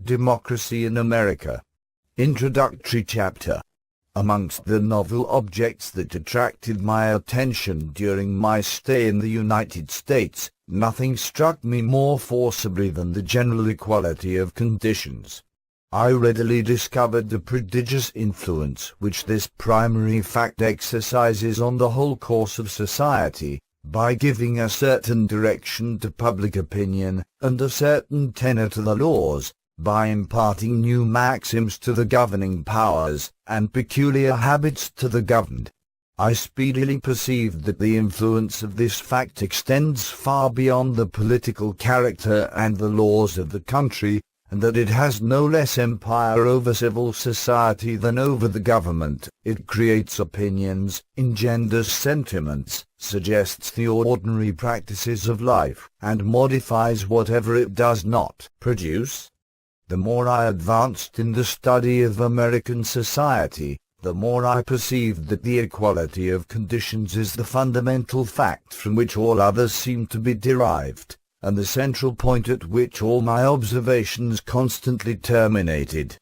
Democracy in America. Introductory chapter. Amongst the novel objects that attracted my attention during my stay in the United States, nothing struck me more forcibly than the general equality of conditions. I readily discovered the prodigious influence which this primary fact exercises on the whole course of society, by giving a certain direction to public opinion, and a certain tenor to the laws, by imparting new maxims to the governing powers, and peculiar habits to the governed. I speedily perceived that the influence of this fact extends far beyond the political character and the laws of the country, and that it has no less empire over civil society than over the government. It creates opinions, engenders sentiments, suggests the ordinary practices of life, and modifies whatever it does not produce. The more I advanced in the study of American society, the more I perceived that the equality of conditions is the fundamental fact from which all others seem to be derived, and the central point at which all my observations constantly terminated.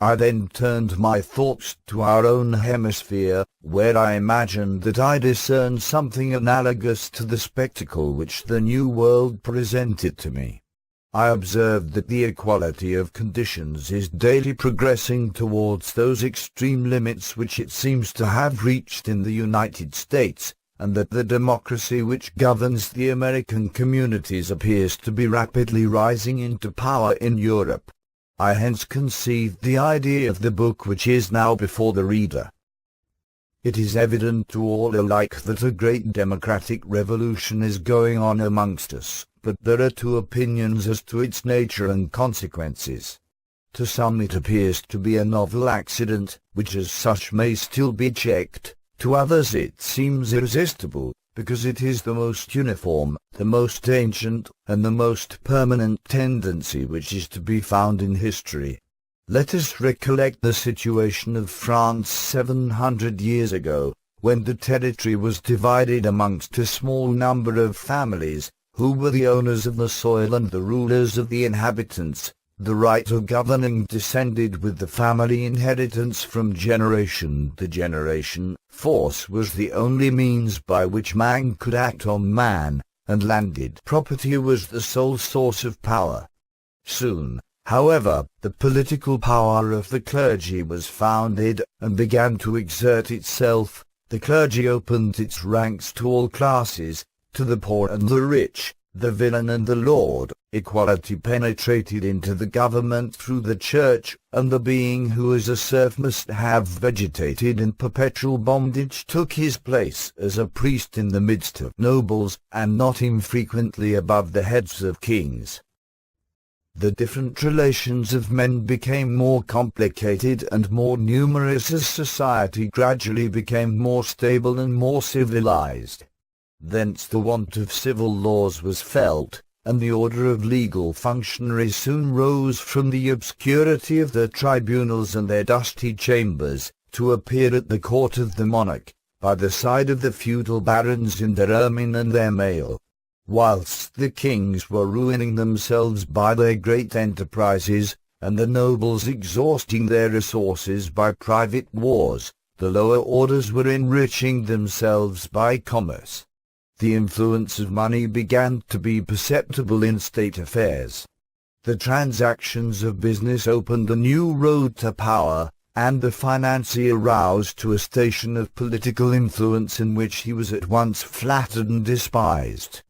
I then turned my thoughts to our own hemisphere, where I imagined that I discerned something analogous to the spectacle which the New World presented to me. I observed that the equality of conditions is daily progressing towards those extreme limits which it seems to have reached in the United States, and that the democracy which governs the American communities appears to be rapidly rising into power in Europe. I hence conceived the idea of the book which is now before the reader. It is evident to all alike that a great democratic revolution is going on amongst us, but there are two opinions as to its nature and consequences. To some it appears to be a novel accident, which as such may still be checked. To others it seems irresistible, because it is the most uniform, the most ancient, and the most permanent tendency which is to be found in history. Let us recollect the situation of France 700 years ago, when the territory was divided amongst a small number of families, who were the owners of the soil and the rulers of the inhabitants. The right of governing descended with the family inheritance from generation to generation. Force was the only means by which man could act on man, and landed property was the sole source of power. Soon, however, the political power of the clergy was founded, and began to exert itself. The clergy opened its ranks to all classes, to the poor and the rich, the villain and the lord. Equality penetrated into the government through the church, and the being who as a serf must have vegetated in perpetual bondage took his place as a priest in the midst of nobles, and not infrequently above the heads of kings. The different relations of men became more complicated and more numerous as society gradually became more stable and more civilized. Thence the want of civil laws was felt, and the order of legal functionaries soon rose from the obscurity of their tribunals and their dusty chambers, to appear at the court of the monarch, by the side of the feudal barons in their ermine and their mail. Whilst the kings were ruining themselves by their great enterprises, and the nobles exhausting their resources by private wars, the lower orders were enriching themselves by commerce. The influence of money began to be perceptible in state affairs. The transactions of business opened a new road to power, and the financier rose to a station of political influence in which he was at once flattered and despised.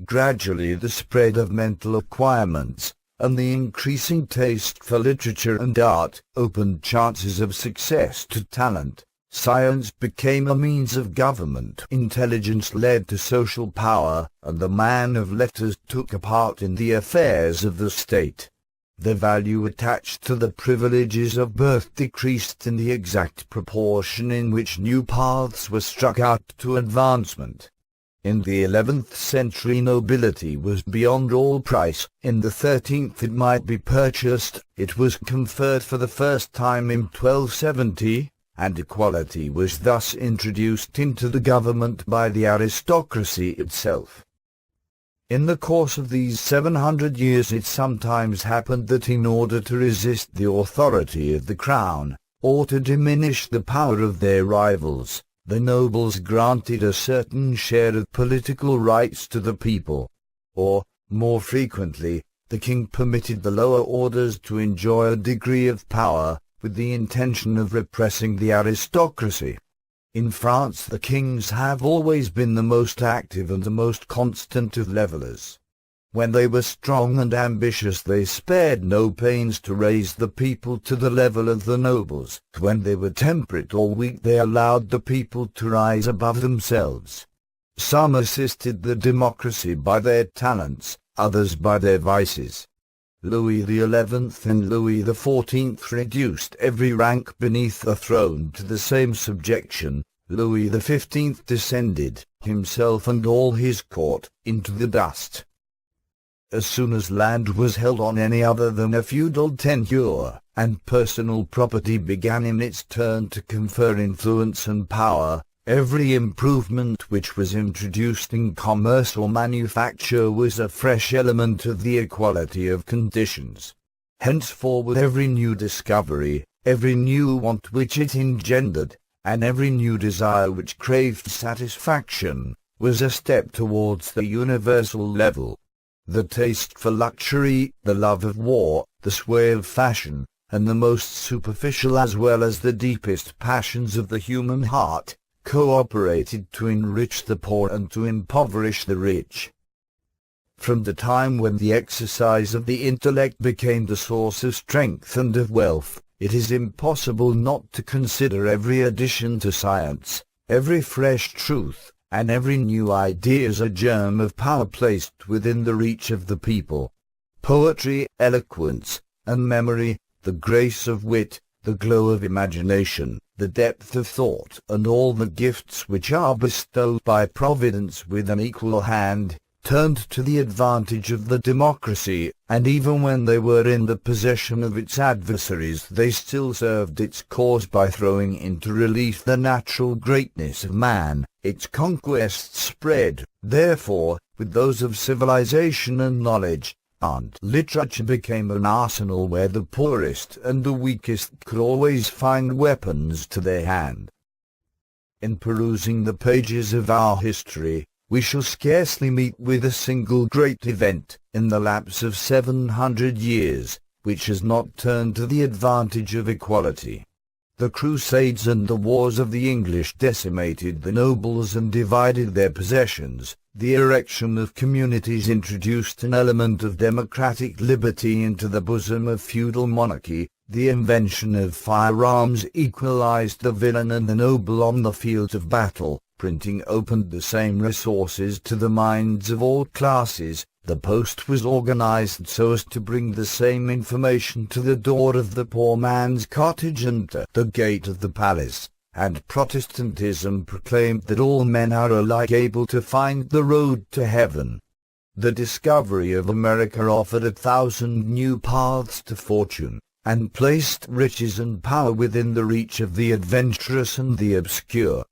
Gradually the spread of mental acquirements, and the increasing taste for literature and art, opened chances of success to talent. Science became a means of government, intelligence led to social power, and the man of letters took a part in the affairs of the state. The value attached to the privileges of birth decreased in the exact proportion in which new paths were struck out to advancement. In the 11th century nobility was beyond all price, in the 13th it might be purchased, it was conferred for the first time in 1270, and equality was thus introduced into the government by the aristocracy itself. In the course of these 700 years it sometimes happened that in order to resist the authority of the crown, or to diminish the power of their rivals, the nobles granted a certain share of political rights to the people. Or, more frequently, the king permitted the lower orders to enjoy a degree of power, with the intention of repressing the aristocracy. In France the kings have always been the most active and the most constant of levellers. When they were strong and ambitious they spared no pains to raise the people to the level of the nobles. When they were temperate or weak they allowed the people to rise above themselves. Some assisted the democracy by their talents, others by their vices. Louis XI and Louis XIV reduced every rank beneath the throne to the same subjection. Louis XV descended, himself and all his court, into the dust. As soon as land was held on any other than a feudal tenure, and personal property began in its turn to confer influence and power, every improvement which was introduced in commerce or manufacture was a fresh element of the equality of conditions. Henceforward every new discovery, every new want which it engendered, and every new desire which craved satisfaction, was a step towards the universal level. The taste for luxury, the love of war, the sway of fashion, and the most superficial as well as the deepest passions of the human heart, co-operated to enrich the poor and to impoverish the rich. From the time when the exercise of the intellect became the source of strength and of wealth, it is impossible not to consider every addition to science, every fresh truth, and every new idea as a germ of power placed within the reach of the people. Poetry, eloquence, and memory, the grace of wit, the glow of imagination, the depth of thought, and all the gifts which are bestowed by Providence with an equal hand, turned to the advantage of the democracy, and even when they were in the possession of its adversaries they still served its cause by throwing into relief the natural greatness of man. Its conquests spread, therefore, with those of civilization and knowledge, and literature became an arsenal where the poorest and the weakest could always find weapons to their hand. In perusing the pages of our history, we shall scarcely meet with a single great event, in the lapse of 700 years, which has not turned to the advantage of equality. The Crusades and the wars of the English decimated the nobles and divided their possessions. The erection of communities introduced an element of democratic liberty into the bosom of feudal monarchy. The invention of firearms equalized the villain and the noble on the field of battle. Printing opened the same resources to the minds of all classes. The post was organized so as to bring the same information to the door of the poor man's cottage and to the gate of the palace. And Protestantism proclaimed that all men are alike able to find the road to heaven. The discovery of America offered 1,000 new paths to fortune, and placed riches and power within the reach of the adventurous and the obscure.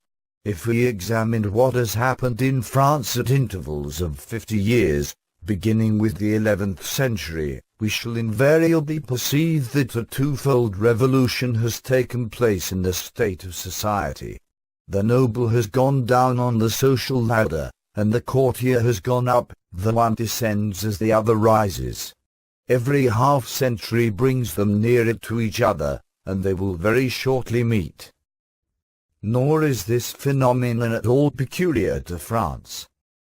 If we examined what has happened in France at intervals of 50 years, beginning with the 11th century, we shall invariably perceive that a twofold revolution has taken place in the state of society. The noble has gone down on the social ladder, and the courtier has gone up. The one descends as the other rises. Every half-century brings them nearer to each other, and they will very shortly meet. Nor is this phenomenon at all peculiar to France.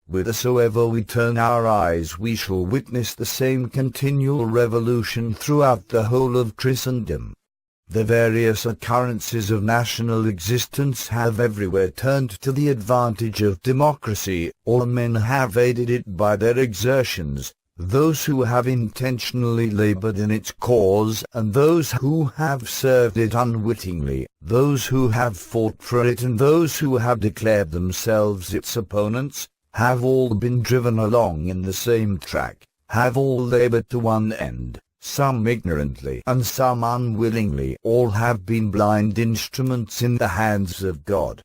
Whithersoever we turn our eyes we shall witness the same continual revolution throughout the whole of Christendom. The various occurrences of national existence have everywhere turned to the advantage of democracy. All men have aided it by their exertions, those who have intentionally labored in its cause and those who have served it unwittingly, those who have fought for it and those who have declared themselves its opponents, have all been driven along in the same track, have all labored to one end, some ignorantly and some unwillingly. All have been blind instruments in the hands of God.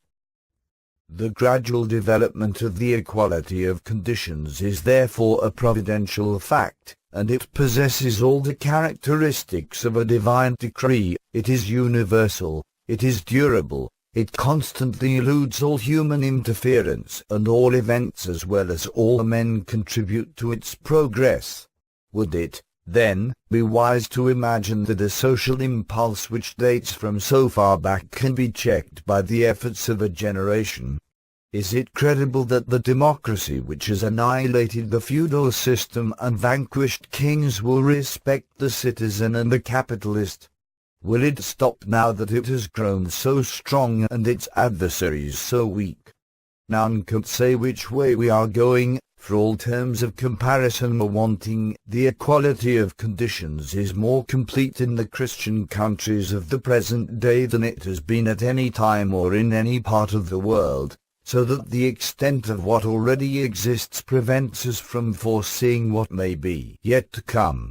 The gradual development of the equality of conditions is therefore a providential fact, and it possesses all the characteristics of a divine decree. It is universal, it is durable, it constantly eludes all human interference, and all events as well as all men contribute to its progress. Would it, then, be wise to imagine that a social impulse which dates from so far back can be checked by the efforts of a generation? Is it credible that the democracy which has annihilated the feudal system and vanquished kings will respect the citizen and the capitalist? Will it stop now that it has grown so strong and its adversaries so weak? None can say which way we are going, for all terms of comparison are wanting. The equality of conditions is more complete in the Christian countries of the present day than it has been at any time or in any part of the world, so that the extent of what already exists prevents us from foreseeing what may be yet to come.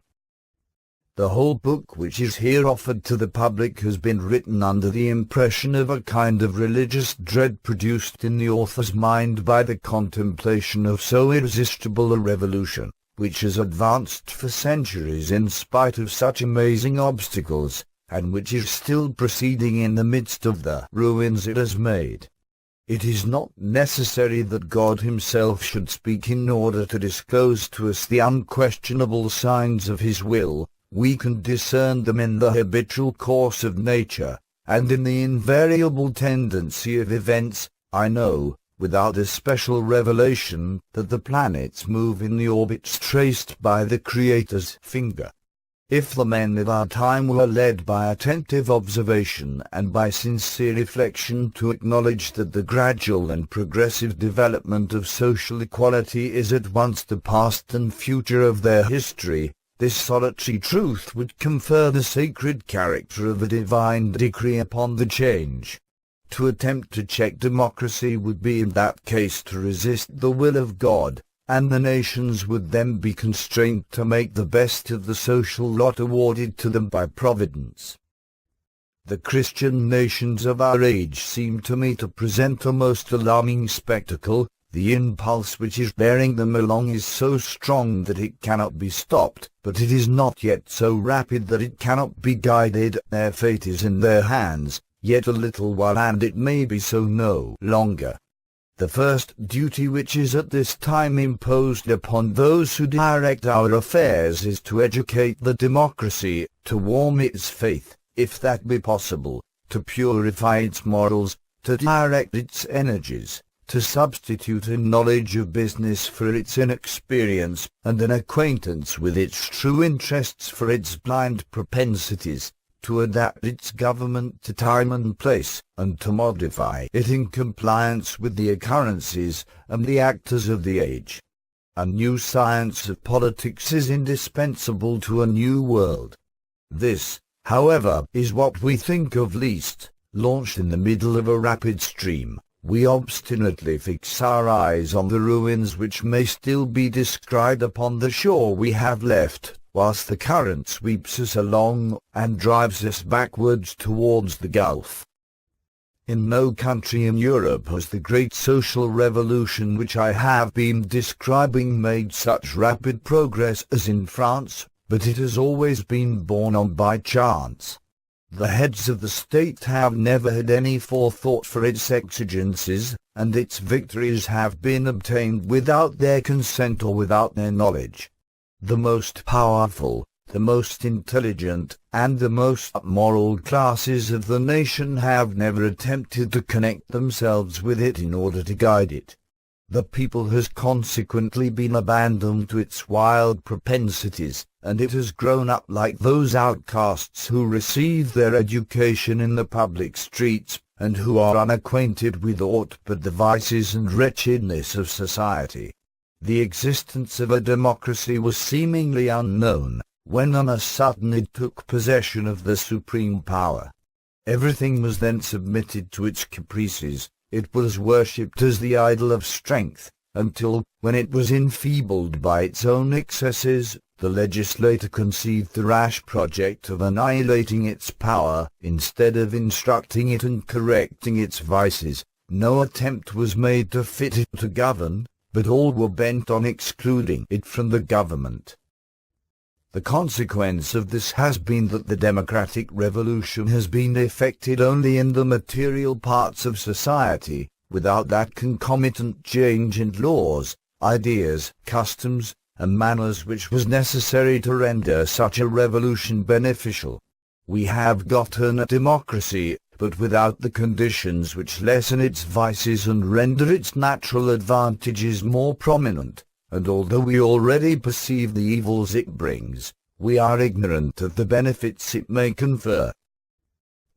The whole book which is here offered to the public has been written under the impression of a kind of religious dread produced in the author's mind by the contemplation of so irresistible a revolution, which has advanced for centuries in spite of such amazing obstacles, and which is still proceeding in the midst of the ruins it has made. It is not necessary that God himself should speak in order to disclose to us the unquestionable signs of his will. We can discern them in the habitual course of nature, and in the invariable tendency of events. I know, without a special revelation, that the planets move in the orbits traced by the Creator's finger. If the men of our time were led by attentive observation and by sincere reflection to acknowledge that the gradual and progressive development of social equality is at once the past and future of their history, this solitary truth would confer the sacred character of a divine decree upon the change. To attempt to check democracy would be in that case to resist the will of God, and the nations would then be constrained to make the best of the social lot awarded to them by Providence. The Christian nations of our age seem to me to present a most alarming spectacle. The impulse which is bearing them along is so strong that it cannot be stopped, but it is not yet so rapid that it cannot be guided. Their fate is in their hands, yet a little while and it may be so no longer. The first duty which is at this time imposed upon those who direct our affairs is to educate the democracy, to warm its faith, if that be possible, to purify its morals, to direct its energies, to substitute a knowledge of business for its inexperience, and an acquaintance with its true interests for its blind propensities, to adapt its government to time and place, and to modify it in compliance with the occurrences and the actors of the age. A new science of politics is indispensable to a new world. This, however, is what we think of least. Launched in the middle of a rapid stream, we obstinately fix our eyes on the ruins which may still be descried upon the shore we have left, whilst the current sweeps us along and drives us backwards towards the Gulf. In no country in Europe has the great social revolution which I have been describing made such rapid progress as in France, but it has always been borne on by chance. The heads of the state have never had any forethought for its exigencies, and its victories have been obtained without their consent or without their knowledge. The most powerful, the most intelligent, and the most moral classes of the nation have never attempted to connect themselves with it in order to guide it. The people has consequently been abandoned to its wild propensities, and it has grown up like those outcasts who receive their education in the public streets, and who are unacquainted with aught but the vices and wretchedness of society. The existence of a democracy was seemingly unknown, when on a sudden it took possession of the supreme power. Everything was then submitted to its caprices. It was worshipped as the idol of strength, until, when it was enfeebled by its own excesses, the legislator conceived the rash project of annihilating its power, instead of instructing it and correcting its vices. No attempt was made to fit it to govern, but all were bent on excluding it from the government. The consequence of this has been that the democratic revolution has been effected only in the material parts of society, without that concomitant change in laws, ideas, customs, and manners which was necessary to render such a revolution beneficial. We have gotten a democracy, but without the conditions which lessen its vices and render its natural advantages more prominent, and although we already perceive the evils it brings, we are ignorant of the benefits it may confer.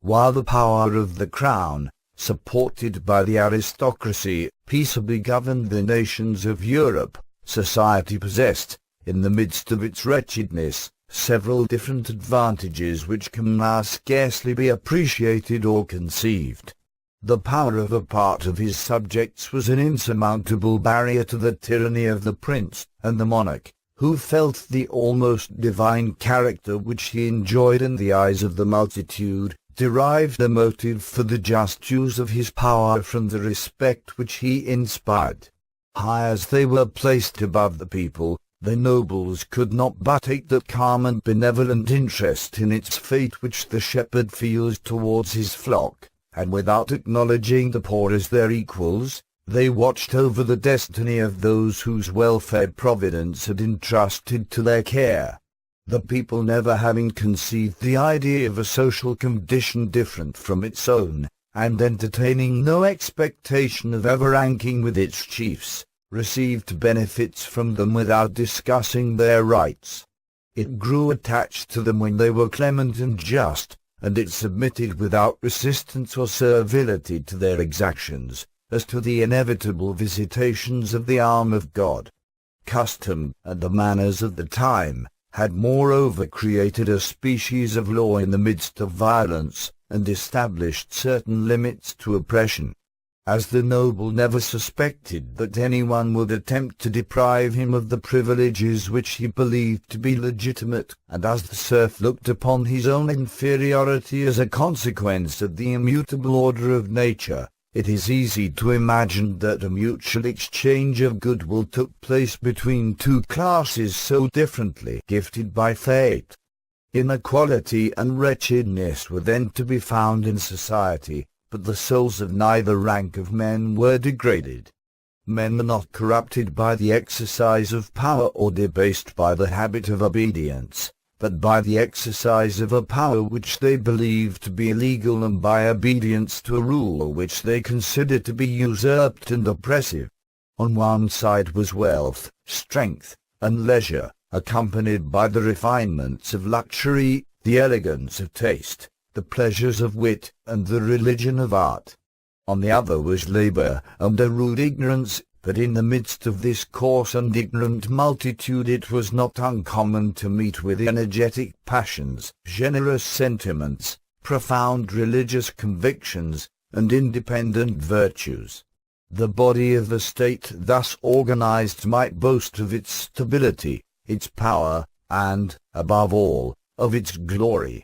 While the power of the crown, supported by the aristocracy, peaceably governed the nations of Europe, society possessed, in the midst of its wretchedness, several different advantages which can now scarcely be appreciated or conceived. The power of a part of his subjects was an insurmountable barrier to the tyranny of the prince and the monarch, who felt the almost divine character which he enjoyed in the eyes of the multitude, derived a motive for the just use of his power from the respect which he inspired. High as they were placed above the people, the nobles could not but take that calm and benevolent interest in its fate which the shepherd feels towards his flock, and without acknowledging the poor as their equals, they watched over the destiny of those whose welfare Providence had entrusted to their care. The people, never having conceived the idea of a social condition different from its own, and entertaining no expectation of ever ranking with its chiefs, received benefits from them without discussing their rights. It grew attached to them when they were clement and just, and it submitted without resistance or servility to their exactions, as to the inevitable visitations of the arm of God. Custom, and the manners of the time, had moreover created a species of law in the midst of violence, and established certain limits to oppression. As the noble never suspected that anyone would attempt to deprive him of the privileges which he believed to be legitimate, and as the serf looked upon his own inferiority as a consequence of the immutable order of nature, it is easy to imagine that a mutual exchange of goodwill took place between two classes so differently gifted by fate. Inequality and wretchedness were then to be found in society, but the souls of neither rank of men were degraded. Men were not corrupted by the exercise of power or debased by the habit of obedience, but by the exercise of a power which they believed to be illegal and by obedience to a rule which they considered to be usurped and oppressive. On one side was wealth, strength, and leisure, accompanied by the refinements of luxury, the elegance of taste, the pleasures of wit, and the religion of art. On the other was labor and a rude ignorance, but in the midst of this coarse and ignorant multitude it was not uncommon to meet with energetic passions, generous sentiments, profound religious convictions, and independent virtues. The body of the state thus organized might boast of its stability, its power, and, above all, of its glory.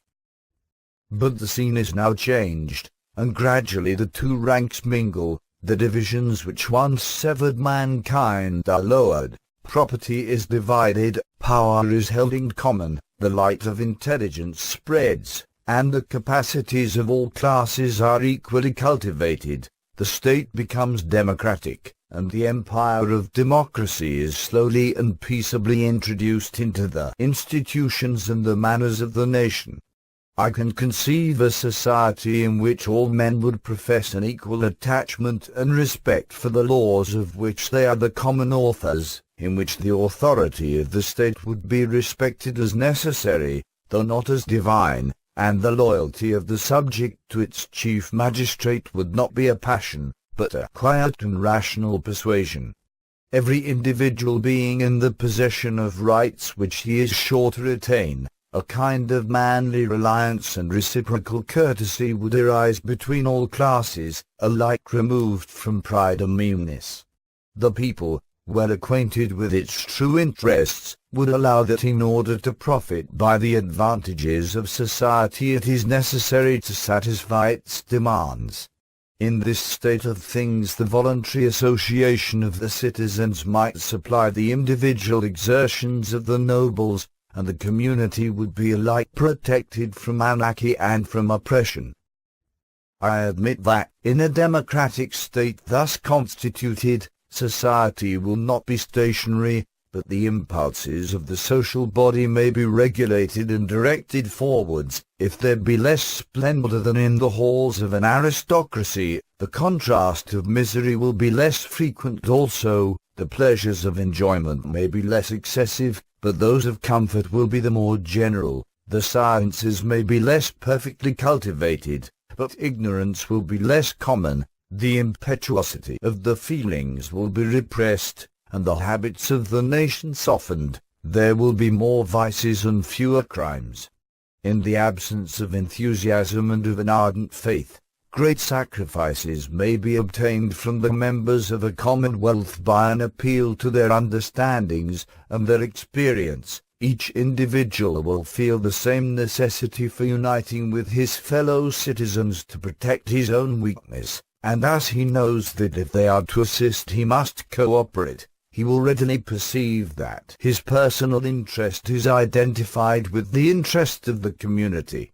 But the scene is now changed, and gradually the two ranks mingle. The divisions which once severed mankind are lowered, property is divided, power is held in common, the light of intelligence spreads, and the capacities of all classes are equally cultivated. The state becomes democratic, and the empire of democracy is slowly and peaceably introduced into the institutions and the manners of the nation. I can conceive a society in which all men would profess an equal attachment and respect for the laws of which they are the common authors, in which the authority of the state would be respected as necessary, though not as divine, and the loyalty of the subject to its chief magistrate would not be a passion, but a quiet and rational persuasion. Every individual being in the possession of rights which he is sure to retain, a kind of manly reliance and reciprocal courtesy would arise between all classes, alike removed from pride and meanness. The people, well acquainted with its true interests, would allow that in order to profit by the advantages of society it is necessary to satisfy its demands. In this state of things the voluntary association of the citizens might supply the individual exertions of the nobles, and the community would be alike protected from anarchy and from oppression. I admit that, in a democratic state thus constituted, society will not be stationary, but the impulses of the social body may be regulated and directed forwards. If there be less splendor than in the halls of an aristocracy, the contrast of misery will be less frequent also, the pleasures of enjoyment may be less excessive, but those of comfort will be the more general, the sciences may be less perfectly cultivated, but ignorance will be less common, the impetuosity of the feelings will be repressed, and the habits of the nation softened. There will be more vices and fewer crimes. In the absence of enthusiasm and of an ardent faith, great sacrifices may be obtained from the members of a commonwealth by an appeal to their understandings and their experience. Each individual will feel the same necessity for uniting with his fellow citizens to protect his own weakness, and as he knows that if they are to assist he must cooperate, he will readily perceive that his personal interest is identified with the interest of the community.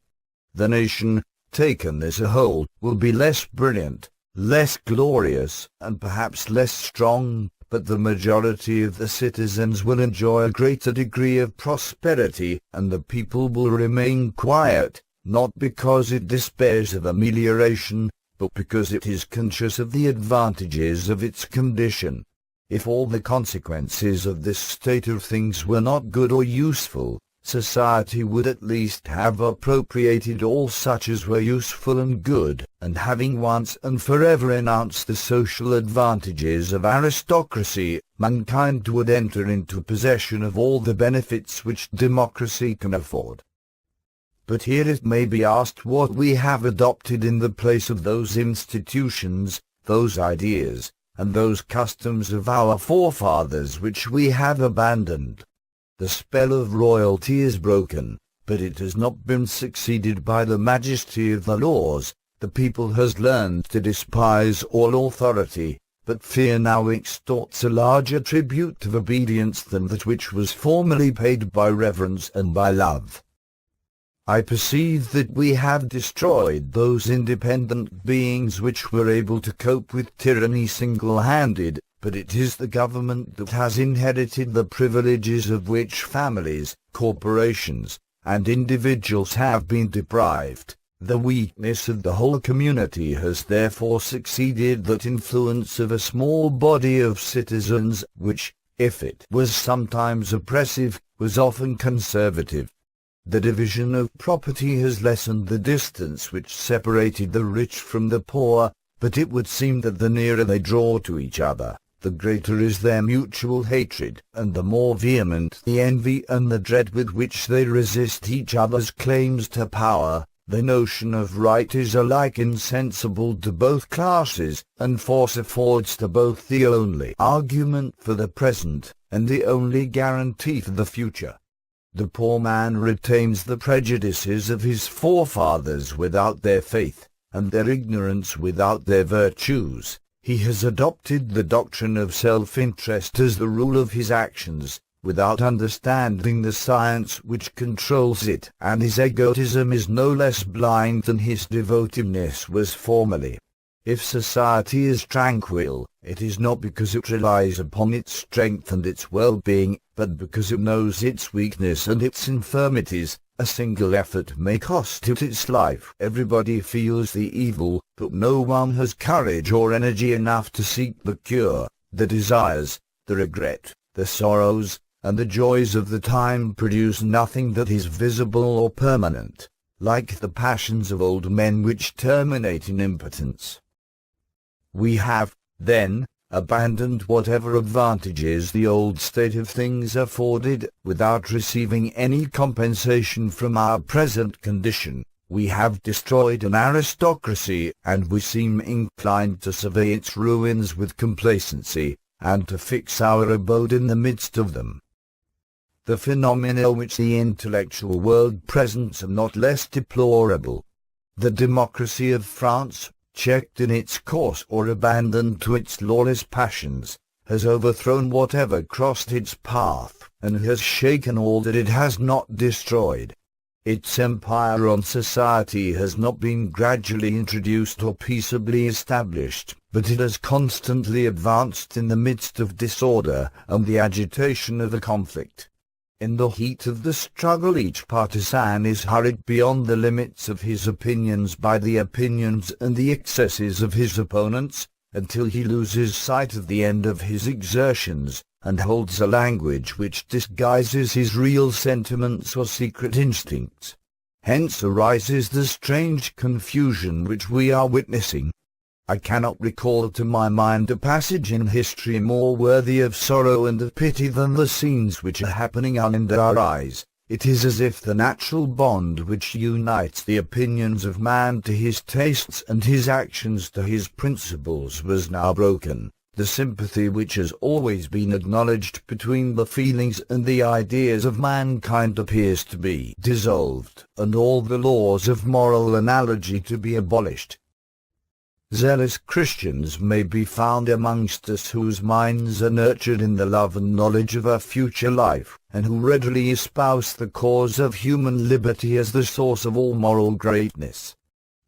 The nation, taken as a whole, will be less brilliant, less glorious, and perhaps less strong, but the majority of the citizens will enjoy a greater degree of prosperity, and the people will remain quiet, not because it despairs of amelioration, but because it is conscious of the advantages of its condition. If all the consequences of this state of things were not good or useful, society would at least have appropriated all such as were useful and good, and having once and forever renounced the social advantages of aristocracy, mankind would enter into possession of all the benefits which democracy can afford. But here it may be asked what we have adopted in the place of those institutions, those ideas, and those customs of our forefathers which we have abandoned. The spell of royalty is broken, but it has not been succeeded by the majesty of the laws. The people has learned to despise all authority, but fear now extorts a larger tribute of obedience than that which was formerly paid by reverence and by love. I perceive that we have destroyed those independent beings which were able to cope with tyranny single-handed, but it is the government that has inherited the privileges of which families, corporations, and individuals have been deprived. The weakness of the whole community has therefore succeeded that influence of a small body of citizens, which, if it was sometimes oppressive, was often conservative. The division of property has lessened the distance which separated the rich from the poor, but it would seem that the nearer they draw to each other, the greater is their mutual hatred, and the more vehement the envy and the dread with which they resist each other's claims to power. The notion of right is alike insensible to both classes, and force affords to both the only argument for the present, and the only guarantee for the future. The poor man retains the prejudices of his forefathers without their faith, and their ignorance without their virtues. He has adopted the doctrine of self-interest as the rule of his actions, without understanding the science which controls it, and his egotism is no less blind than his devotedness was formerly. If society is tranquil, it is not because it relies upon its strength and its well-being, but because it knows its weakness and its infirmities. A single effort may cost it its life. Everybody feels the evil, but no one has courage or energy enough to seek the cure. The desires, the regret, the sorrows, and the joys of the time produce nothing that is visible or permanent, like the passions of old men which terminate in impotence. We have, then, abandoned whatever advantages the old state of things afforded, without receiving any compensation from our present condition. We have destroyed an aristocracy, and we seem inclined to survey its ruins with complacency, and to fix our abode in the midst of them. The phenomena which the intellectual world presents are not less deplorable. The democracy of France, checked in its course or abandoned to its lawless passions, has overthrown whatever crossed its path, and has shaken all that it has not destroyed. Its empire on society has not been gradually introduced or peaceably established, but it has constantly advanced in the midst of disorder and the agitation of a conflict. In the heat of the struggle each partisan is hurried beyond the limits of his opinions by the opinions and the excesses of his opponents, until he loses sight of the end of his exertions, and holds a language which disguises his real sentiments or secret instincts. Hence arises the strange confusion which we are witnessing. I cannot recall to my mind a passage in history more worthy of sorrow and of pity than the scenes which are happening under our eyes. It is as if the natural bond which unites the opinions of man to his tastes and his actions to his principles was now broken. The sympathy which has always been acknowledged between the feelings and the ideas of mankind appears to be dissolved, and all the laws of moral analogy to be abolished. Zealous Christians may be found amongst us whose minds are nurtured in the love and knowledge of a future life, and who readily espouse the cause of human liberty as the source of all moral greatness.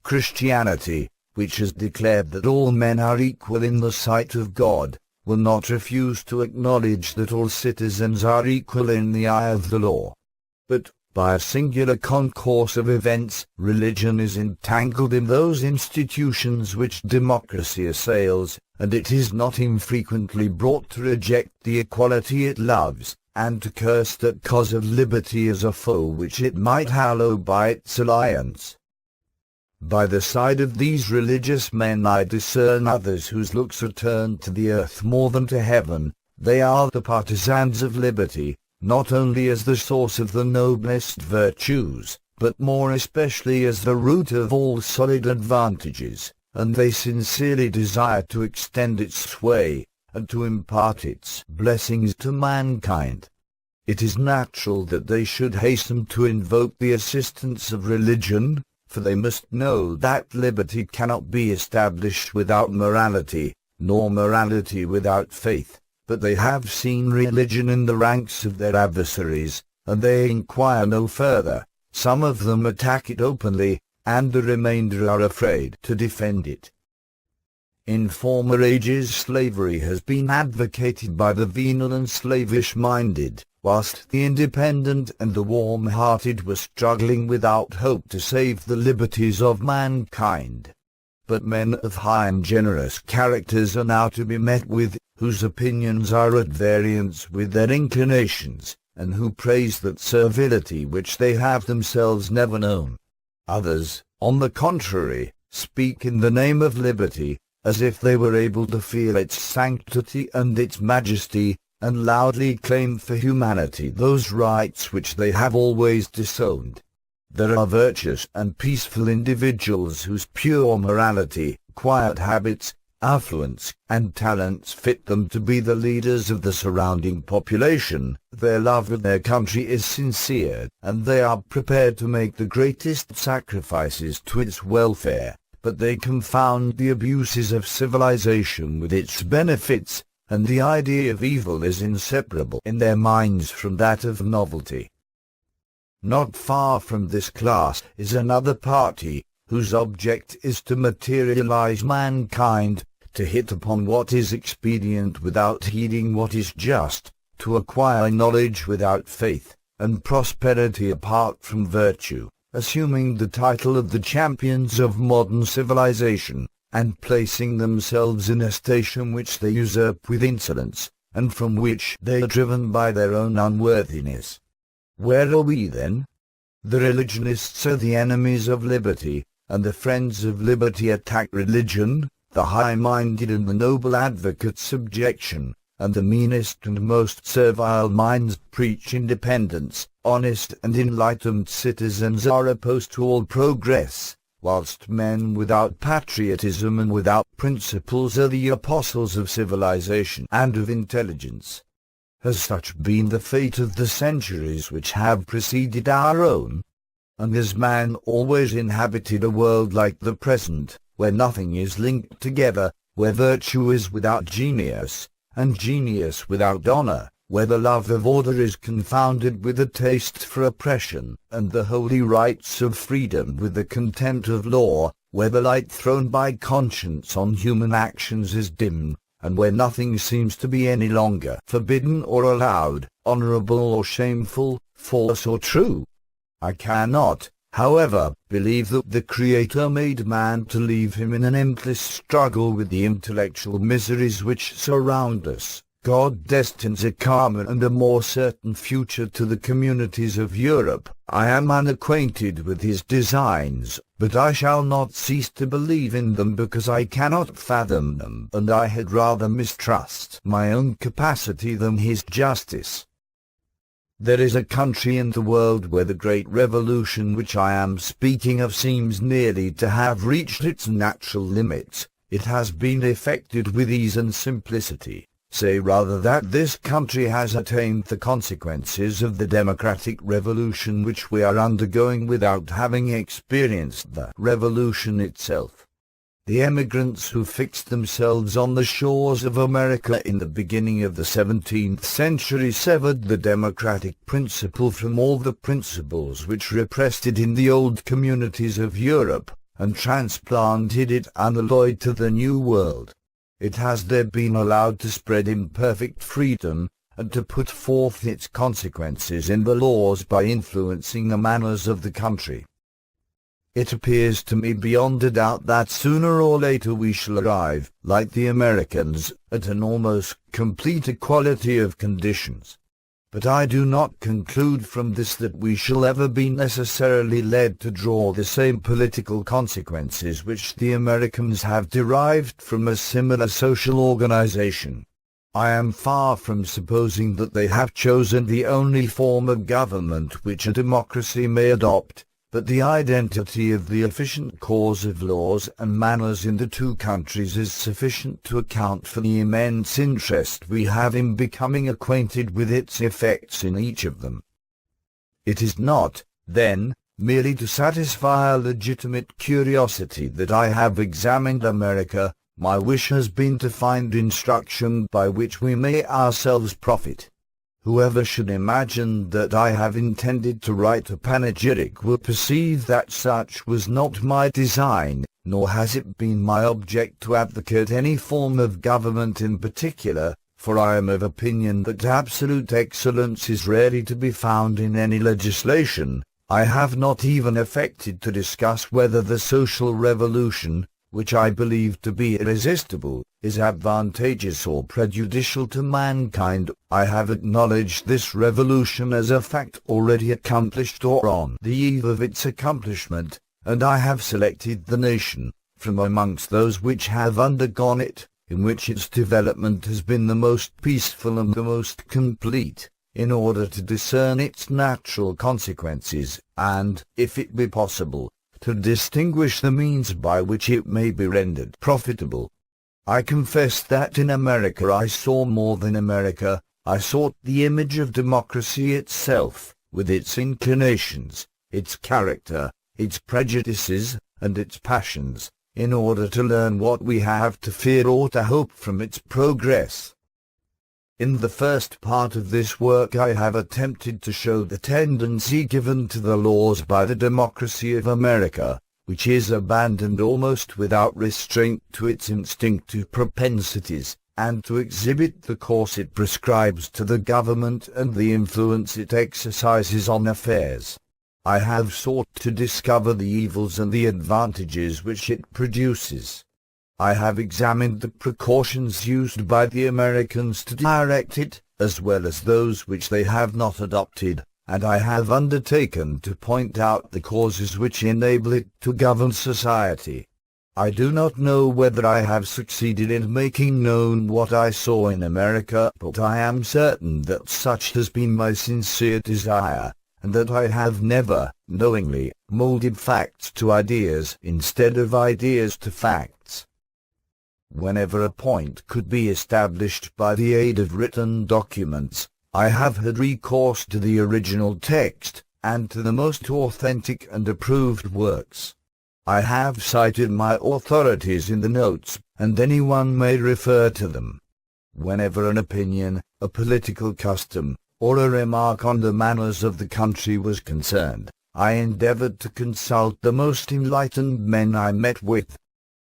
Christianity, which has declared that all men are equal in the sight of God, will not refuse to acknowledge that all citizens are equal in the eye of the law. But, by a singular concourse of events, religion is entangled in those institutions which democracy assails, and it is not infrequently brought to reject the equality it loves, and to curse that cause of liberty as a foe which it might hallow by its alliance. By the side of these religious men I discern others whose looks are turned to the earth more than to heaven. They are the partisans of liberty, not only as the source of the noblest virtues, but more especially as the root of all solid advantages, and they sincerely desire to extend its sway, and to impart its blessings to mankind. It is natural that they should hasten to invoke the assistance of religion, for they must know that liberty cannot be established without morality, nor morality without faith. But they have seen religion in the ranks of their adversaries, and they inquire no further. Some of them attack it openly, and the remainder are afraid to defend it. In former ages slavery has been advocated by the venal and slavish-minded, whilst the independent and the warm-hearted were struggling without hope to save the liberties of mankind. But men of high and generous characters are now to be met with, whose opinions are at variance with their inclinations, and who praise that servility which they have themselves never known. Others, on the contrary, speak in the name of liberty, as if they were able to feel its sanctity and its majesty, and loudly claim for humanity those rights which they have always disowned. There are virtuous and peaceful individuals whose pure morality, quiet habits, affluence, and talents fit them to be the leaders of the surrounding population. Their love of their country is sincere, and they are prepared to make the greatest sacrifices to its welfare, but they confound the abuses of civilization with its benefits, and the idea of evil is inseparable in their minds from that of novelty. Not far from this class is another party, whose object is to materialize mankind, to hit upon what is expedient without heeding what is just, to acquire knowledge without faith, and prosperity apart from virtue, assuming the title of the champions of modern civilization, and placing themselves in a station which they usurp with insolence, and from which they are driven by their own unworthiness. Where are we then? The religionists are the enemies of liberty, and the friends of liberty attack religion. The high-minded and the noble advocate subjection, and the meanest and most servile minds preach independence. Honest and enlightened citizens are opposed to all progress, whilst men without patriotism and without principles are the apostles of civilization and of intelligence. Has such been the fate of the centuries which have preceded our own? And has man always inhabited a world like the present, where nothing is linked together, where virtue is without genius, and genius without honor, where the love of order is confounded with a taste for oppression, and the holy rights of freedom with the contempt of law, where the light thrown by conscience on human actions is dimmed, and where nothing seems to be any longer forbidden or allowed, honorable or shameful, false or true. I cannot, however, believe that the Creator made man to leave him in an endless struggle with the intellectual miseries which surround us. God destines a calmer and a more certain future to the communities of Europe. I am unacquainted with his designs, but I shall not cease to believe in them because I cannot fathom them, and I had rather mistrust my own capacity than his justice. There is a country in the world where the great revolution which I am speaking of seems nearly to have reached its natural limits. It has been effected with ease and simplicity. Say rather that this country has attained the consequences of the democratic revolution which we are undergoing without having experienced the revolution itself. The emigrants who fixed themselves on the shores of America in the beginning of the 17th century severed the democratic principle from all the principles which repressed it in the old communities of Europe, and transplanted it unalloyed to the New World. It has there been allowed to spread in perfect freedom, and to put forth its consequences in the laws by influencing the manners of the country. It appears to me beyond a doubt that sooner or later we shall arrive, like the Americans, at an almost complete equality of conditions. But I do not conclude from this that we shall ever be necessarily led to draw the same political consequences which the Americans have derived from a similar social organization. I am far from supposing that they have chosen the only form of government which a democracy may adopt, but the identity of the efficient cause of laws and manners in the two countries is sufficient to account for the immense interest we have in becoming acquainted with its effects in each of them. It is not, then, merely to satisfy a legitimate curiosity that I have examined America. My wish has been to find instruction by which we may ourselves profit. Whoever should imagine that I have intended to write a panegyric will perceive that such was not my design, nor has it been my object to advocate any form of government in particular, for I am of opinion that absolute excellence is rarely to be found in any legislation. I have not even affected to discuss whether the social revolution, which I believe to be irresistible, is advantageous or prejudicial to mankind. I have acknowledged this revolution as a fact already accomplished or on the eve of its accomplishment, and I have selected the nation, from amongst those which have undergone it, in which its development has been the most peaceful and the most complete, in order to discern its natural consequences, and, if it be possible, to distinguish the means by which it may be rendered profitable. I confess that in America I saw more than America. I sought the image of democracy itself, with its inclinations, its character, its prejudices, and its passions, in order to learn what we have to fear or to hope from its progress. In the first part of this work I have attempted to show the tendency given to the laws by the democracy of America, which is abandoned almost without restraint to its instinctive propensities, and to exhibit the course it prescribes to the government and the influence it exercises on affairs. I have sought to discover the evils and the advantages which it produces. I have examined the precautions used by the Americans to direct it, as well as those which they have not adopted, and I have undertaken to point out the causes which enable it to govern society. I do not know whether I have succeeded in making known what I saw in America, but I am certain that such has been my sincere desire, and that I have never, knowingly, molded facts to ideas instead of ideas to facts. Whenever a point could be established by the aid of written documents, I have had recourse to the original text, and to the most authentic and approved works. I have cited my authorities in the notes, and anyone may refer to them. Whenever an opinion, a political custom, or a remark on the manners of the country was concerned, I endeavored to consult the most enlightened men I met with.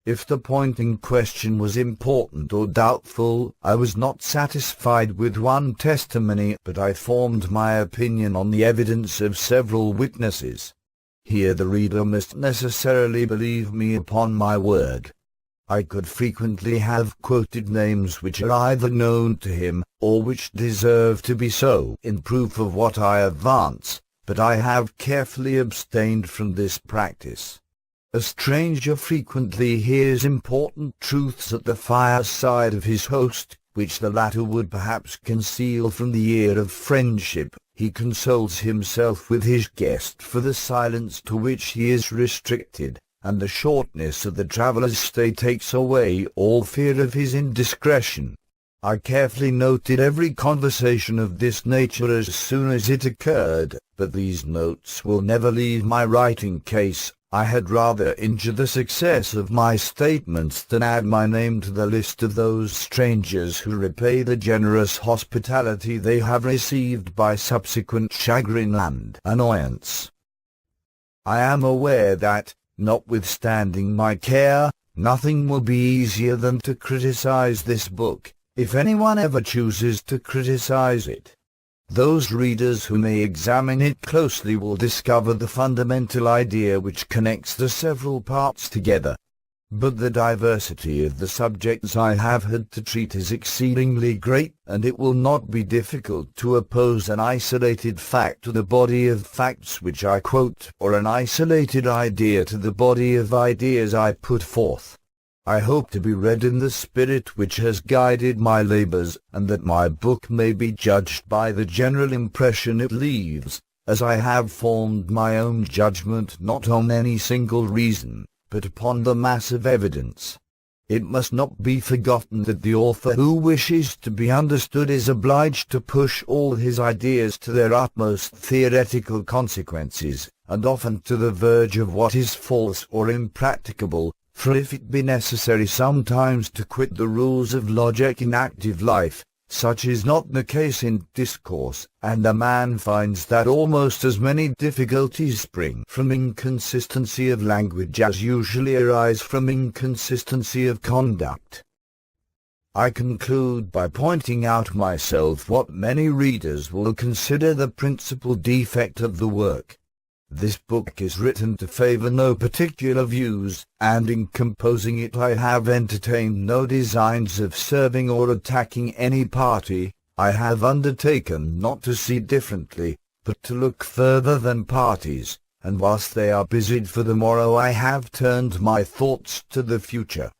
If the point in question was important or doubtful, I was not satisfied with one testimony, but I formed my opinion on the evidence of several witnesses. Here the reader must necessarily believe me upon my word. I could frequently have quoted names which are either known to him, or which deserve to be so, in proof of what I advance, but I have carefully abstained from this practice. A stranger frequently hears important truths at the fireside of his host, which the latter would perhaps conceal from the ear of friendship. He consoles himself with his guest for the silence to which he is restricted, and the shortness of the traveller's stay takes away all fear of his indiscretion. I carefully noted every conversation of this nature as soon as it occurred, but these notes will never leave my writing case. I had rather injure the success of my statements than add my name to the list of those strangers who repay the generous hospitality they have received by subsequent chagrin and annoyance. I am aware that, notwithstanding my care, nothing will be easier than to criticize this book, if anyone ever chooses to criticize it. Those readers who may examine it closely will discover the fundamental idea which connects the several parts together. But the diversity of the subjects I have had to treat is exceedingly great, and it will not be difficult to oppose an isolated fact to the body of facts which I quote, or an isolated idea to the body of ideas I put forth. I hope to be read in the spirit which has guided my labors, and that my book may be judged by the general impression it leaves, as I have formed my own judgment not on any single reason, but upon the mass of evidence. It must not be forgotten that the author who wishes to be understood is obliged to push all his ideas to their utmost theoretical consequences, and often to the verge of what is false or impracticable. For if it be necessary sometimes to quit the rules of logic in active life, such is not the case in discourse, and a man finds that almost as many difficulties spring from inconsistency of language as usually arise from inconsistency of conduct. I conclude by pointing out myself what many readers will consider the principal defect of the work. This book is written to favor no particular views, and in composing it I have entertained no designs of serving or attacking any party. I have undertaken not to see differently, but to look further than parties, and whilst they are busied for the morrow I have turned my thoughts to the future.